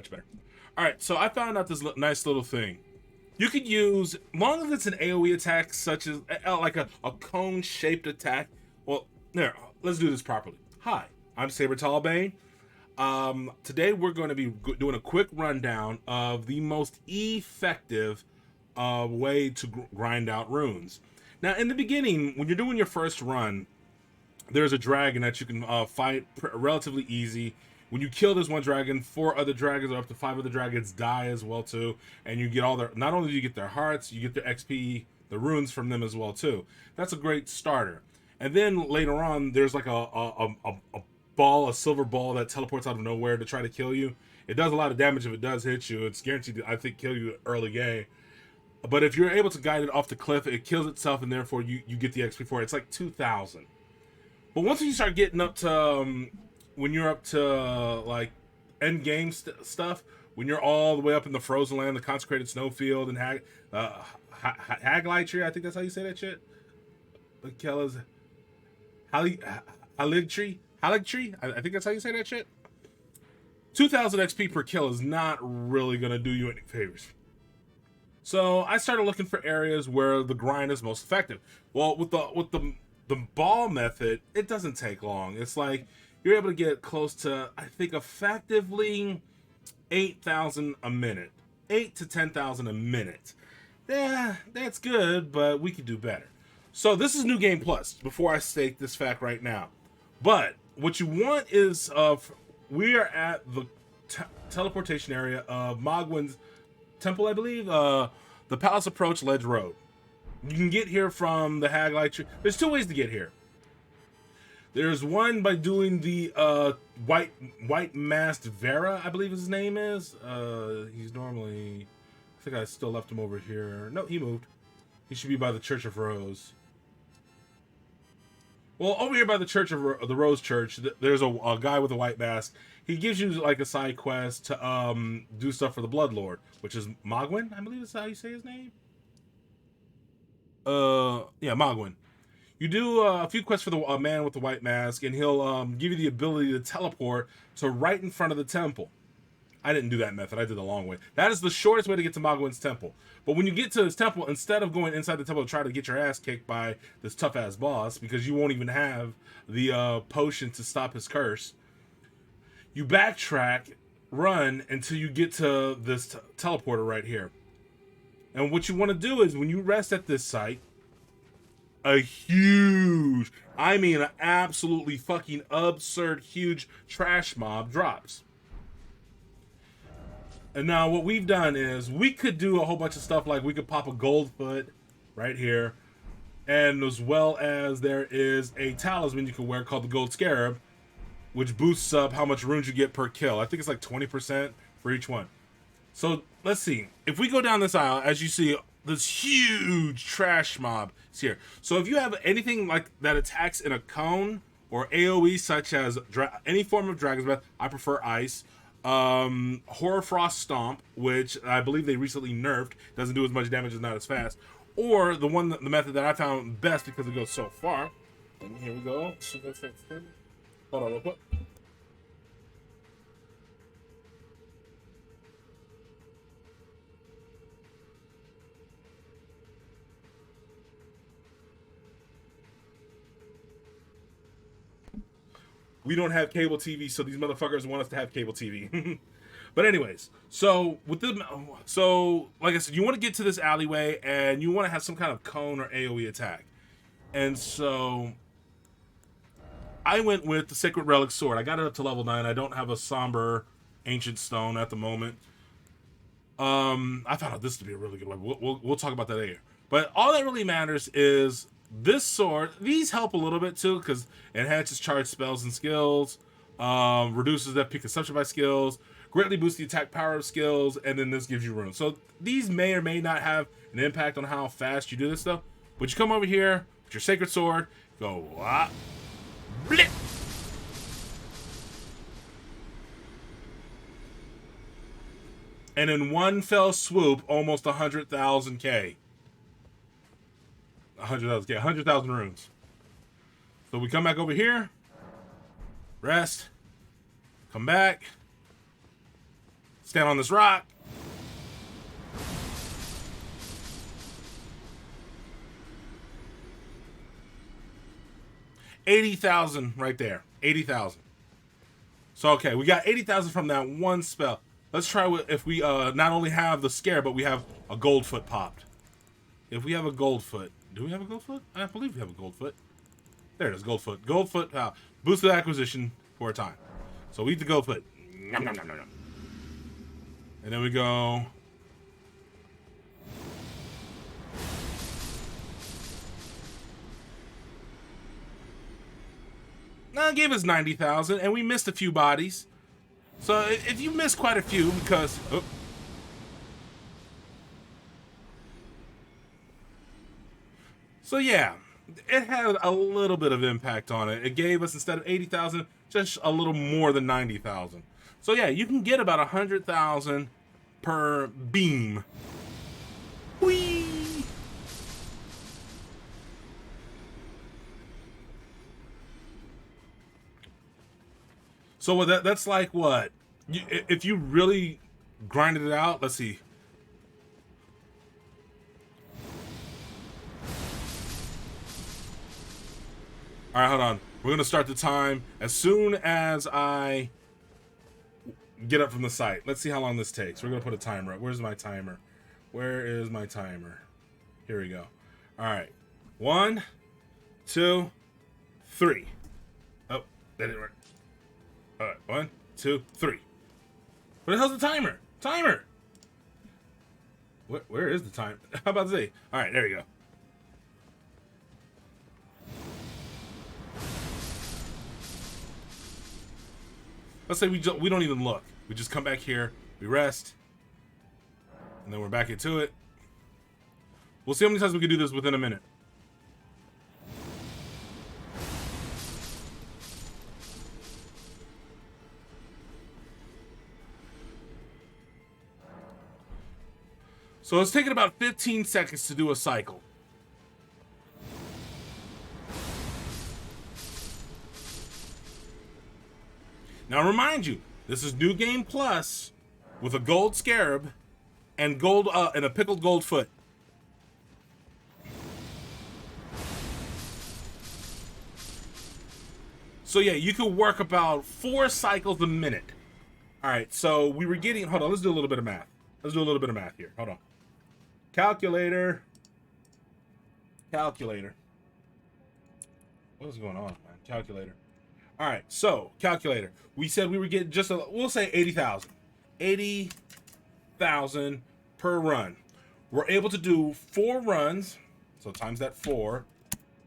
much better. All right, so I found out this nice little thing. You could use, long as it's an AoE attack, such as like a cone-shaped attack. Well, there, let's do this properly. Hi, I'm Saber Talbane. Today we're going to be doing a quick rundown of the most effective way to grind out runes. Now, in the beginning, when you're doing your first run, there's a dragon that you can fight relatively easy. When you kill this one dragon, 4 other dragons or up to 5 other dragons die as well too, and you get all their. Not only do you get their hearts, you get their XP, the runes from them as well too. That's a great starter. And then later on, there's like a ball, a silver ball that teleports out of nowhere to try to kill you. It does a lot of damage if it does hit you. It's guaranteed to, I think, kill you early game. But if you're able to guide it off the cliff, it kills itself, and therefore you get the XP for it. It's like 2,000. But once you start getting up to when you're up to like end game stuff, when you're all the way up in the frozen land, the consecrated snowfield, and Haglite tree, I think that's how you say that shit. Kelle's Halig tree, I think that's how you say that shit. 2,000 XP per kill is not really gonna do you any favors. So I started looking for areas where the grind is most effective. Well, with the ball method, it doesn't take long. It's like you're able to get close to, I think, effectively 8,000 a minute. 8 to 10,000 a minute. Yeah, that's good, but we could do better. So this is New Game Plus, before I state this fact right now. But what you want is, we are at the teleportation area of Mogwyn's Temple, I believe. The Palace Approach Ledge Road. You can get here from the Haglite tree. There's 2 ways to get here. There's one by doing the white masked Vera, I believe his name is. He's normally, I think I still left him over here. No, he moved. He should be by the Church of Rose. Well, over here by the Church of the Rose Church, there's a guy with a white mask. He gives you like a side quest to do stuff for the Bloodlord, which is Mogwyn, I believe that's how you say his name. Yeah, Mogwyn. You do a few quests for the man with the white mask, and he'll give you the ability to teleport to right in front of the temple. I didn't do that method. I did the long way. That is the shortest way to get to Mogwyn's temple. But when you get to his temple, instead of going inside the temple to try to get your ass kicked by this tough-ass boss, because you won't even have the potion to stop his curse, you backtrack, run, until you get to this teleporter right here. And what you want to do is, when you rest at this site, a huge, I mean an absolutely fucking absurd huge trash mob drops. And now what we've done is, we could do a whole bunch of stuff, like we could pop a gold foot right here, and as well as there is a talisman you can wear called the Gold Scarab, which boosts up how much runes you get per kill. I think it's like 20% for each one. So let's see. If we go down this aisle, as you see, this huge trash mob is here. So if you have anything like that attacks in a cone or AoE, such as any form of Dragon's Breath, I prefer ice. Hoarfrost Stomp, which I believe they recently nerfed, doesn't do as much damage, is not as fast. Or the method that I found best because it goes so far. And here we go. Hold on real quick. We don't have cable TV, so these motherfuckers want us to have cable TV. But anyways, so like I said, you want to get to this alleyway, and you want to have some kind of cone or AoE attack. And so I went with the Sacred Relic Sword. I got it up to level 9. I don't have a Somber Ancient Stone at the moment. I found out this to be a really good one. We'll talk about that later. But all that really matters is this sword. These help a little bit too, because it enhances charged spells and skills, reduces FP consumption by skills, greatly boosts the attack power of skills, and then this gives you runes. So these may or may not have an impact on how fast you do this stuff. But you come over here with your Sacred Sword, go blip. And in one fell swoop, almost 100,000 K. 100,000 K, 100,000 runes. So we come back over here, rest, come back, Stand on this rock. $80,000 right there. 80,000. So okay, we got 80,000 from that one spell. Let's try if we not only have the scare, but we have a gold foot popped. If we have a gold foot, do we have a gold foot? I believe we have a gold foot. There it is, gold foot. Gold foot boosted acquisition for a time. So we eat the gold foot. Nom, nom, nom, nom, nom. And then we go. It gave us 90,000, and we missed a few bodies. So if you missed quite a few, because so yeah, it had a little bit of impact on it. It gave us, instead of 80,000, just a little more than 90,000. So yeah, you can get about 100,000 per beam. Whee! So that's like what? If you really grinded it out, let's see. All right, hold on. We're going to start the time as soon as I get up from the site. Let's see how long this takes. We're going to put a timer up. Where's my timer? Where is my timer? Here we go. All right. 1, 2, 3. Oh, that didn't work. All right, 1, 2, 3. Where the hell's the timer? Timer! Where is the time? How about Z? All right, there you go. Let's say we don't even look. We just come back here, we rest, and then we're back into it. We'll see how many times we can do this within a minute. So it's taking about 15 seconds to do a cycle. Now remind you, this is New Game Plus with a gold scarab and gold and a pickled gold foot. So yeah, you can work about 4 cycles a minute. All right, so we were getting, hold on, let's do a little bit of math. Let's do a little bit of math here. Hold on. Calculator. Calculator. What is going on, man? Calculator. All right, so calculator. We said we were getting just we'll say 80,000. 80,000 per run. We're able to do 4 runs, so times that 4,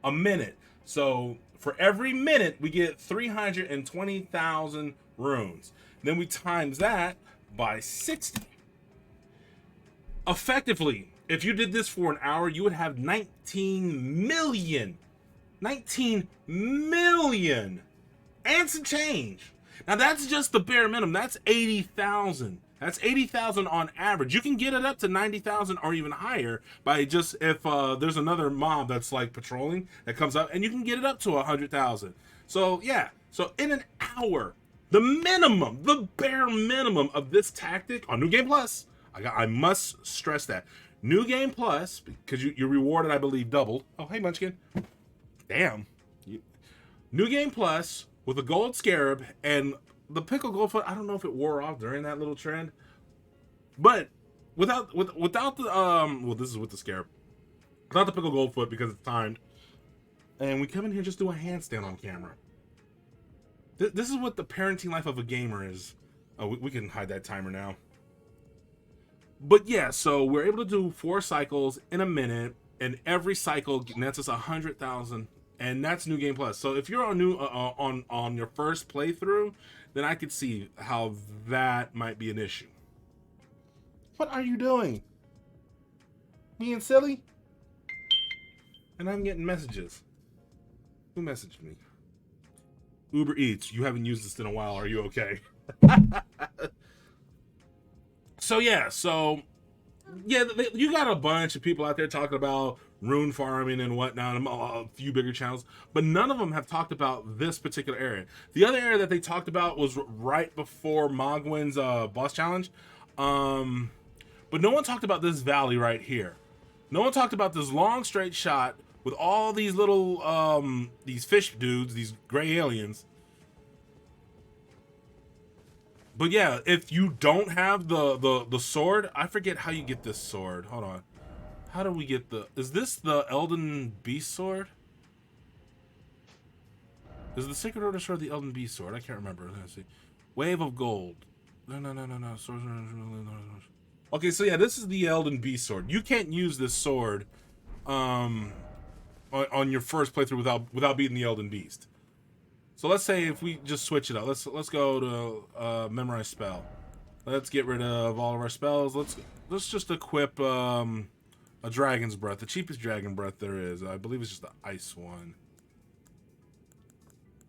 a minute. So for every minute, we get 320,000 runes. Then we times that by 60. Effectively, if you did this for an hour, you would have 19 million. 19 million and some change. Now that's just the bare minimum. That's 80,000. That's 80,000 on average. You can get it up to 90,000 or even higher by just if there's another mob that's like patrolling that comes up, and you can get it up to 100,000. So yeah, so in an hour, the minimum, the bare minimum of this tactic on New Game Plus, I must stress that. New Game Plus, because you're rewarded, I believe, doubled. Oh, hey, Munchkin. Damn. New Game Plus with a gold scarab and the pickle gold foot. I don't know if it wore off during that little trend, but without the well, this is with the scarab, without the pickle gold foot because it's timed, and we come in here just do a handstand on camera. This is what the parenting life of a gamer is. Oh, we can hide that timer now. But yeah, so we're able to do 4 cycles in a minute, and every cycle nets us 100,000, and that's New Game Plus. So if you're on new on your first playthrough, then I could see how that might be an issue. What are you doing? Being silly? And I'm getting messages. Who messaged me? Uber Eats. You haven't used this in a while. Are you okay? So yeah, you got a bunch of people out there talking about rune farming and whatnot, a few bigger channels, but none of them have talked about this particular area. The other area that they talked about was right before Mogwin's boss challenge, but no one talked about this valley right here. No one talked about this long straight shot with all these little these fish dudes, these gray aliens. But yeah, if you don't have the sword, I forget how you get this sword. Hold on. How do we get the... Is this the Elden Beast sword? Is the Sacred Order sword the Elden Beast sword? I can't remember. Let's see. Wave of Gold. No. Okay, so yeah, this is the Elden Beast sword. You can't use this sword on your first playthrough without beating the Elden Beast. So let's say if we just switch it up. Let's go to memorize spell. Let's get rid of all of our spells. Let's just equip a Dragon's Breath, the cheapest Dragon Breath there is. I believe it's just the ice one.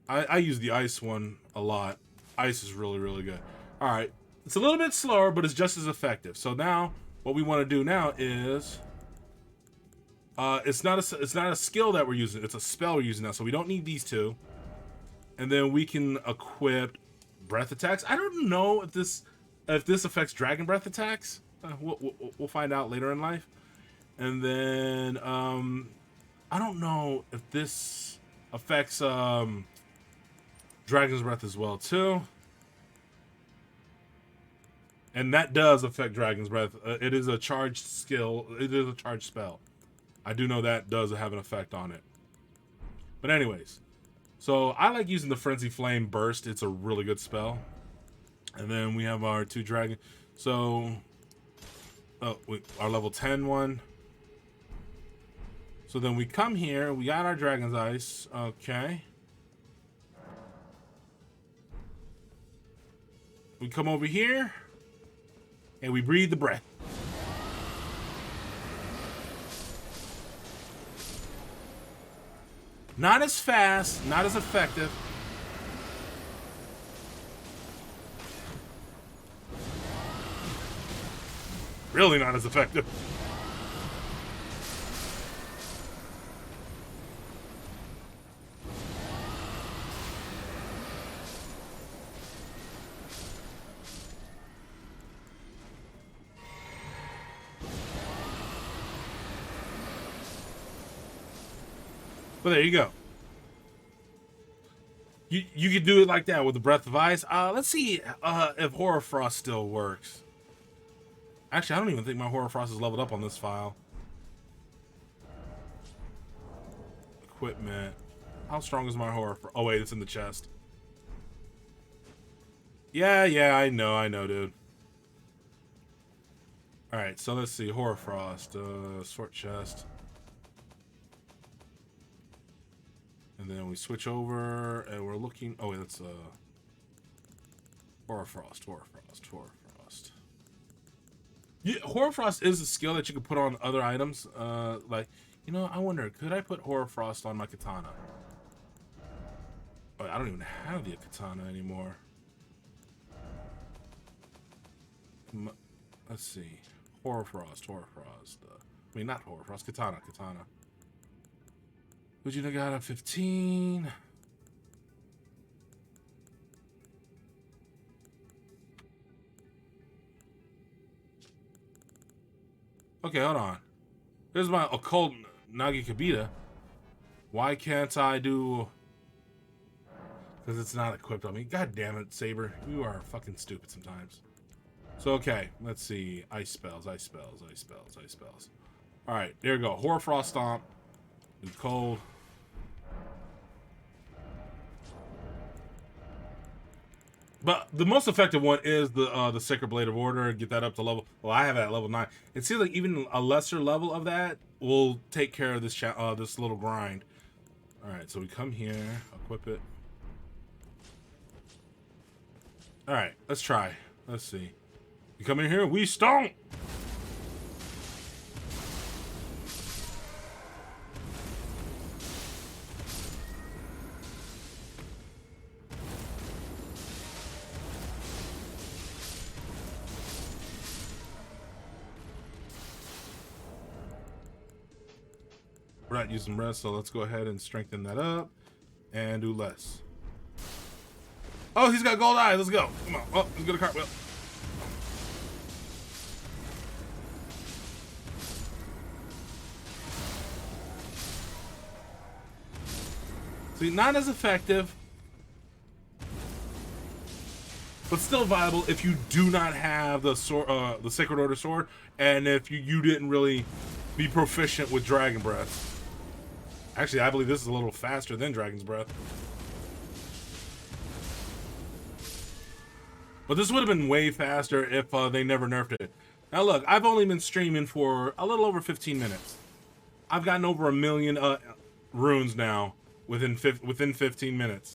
I use the ice one a lot. Ice is really, really good. All right, it's a little bit slower, but it's just as effective. So now, what we want to do now is, it's not a skill that we're using. It's a spell we're using now. So we don't need these two, and then we can equip breath attacks. I don't know if this affects Dragon Breath attacks. We'll find out later in life. And then I don't know if this affects Dragon's Breath as well too. And that does affect Dragon's Breath. It is a charged skill. It is a charged spell. I do know that does have an effect on it. But anyways, so I like using the Frenzy Flame Burst. It's a really good spell. And then we have our two dragon. So our level 10 one. So then we come here, we got our Dragon's Ice, okay. We come over here, and we breathe the breath. Not as fast, not as effective. Really not as effective. But there you go. You could do it like that with the Breath of Ice. Let's see if Hoarfrost still works. Actually, I don't even think my Hoarfrost is leveled up on this file. Equipment. How strong is my Hoarfrost? Oh wait, it's in the chest. Yeah, I know, dude. All right, so let's see. Hoarfrost, sort chest. And then we switch over, and we're looking. Oh wait, that's Hoarfrost. Yeah, Hoarfrost is a skill that you can put on other items. Like, you know, I wonder, could I put Hoarfrost on my katana? Oh, I don't even have the katana anymore. Let's see, Hoarfrost. I mean, not Hoarfrost. Katana. Would you got a 15? Okay, hold on. Here's my occult Nagikabita. Why can't I do... Because it's not equipped on me. God damn it, Saber. You are fucking stupid sometimes. So, okay. Let's see. Ice spells. Alright, there we go. Hoarfrost Stomp. Do cold. But the most effective one is the Sacred Blade of Order. Get that up to level... Well, I have it at level 9. It seems like even a lesser level of that will take care of this this little grind. Alright, so we come here. Equip it. Alright, let's try. Let's see. We come in here, we stomp! We're not using rest, so let's go ahead and strengthen that up and do less. Oh, he's got gold eye. Let's go. Come on. Oh, he's got a cartwheel. See, not as effective, but still viable if you do not have the sword, the Sacred Order sword, and if you didn't really be proficient with Dragon Breath. Actually, I believe this is a little faster than Dragon's Breath. But this would have been way faster if they never nerfed it. Now look, I've only been streaming for a little over 15 minutes. I've gotten over 1 million runes now within 15 minutes.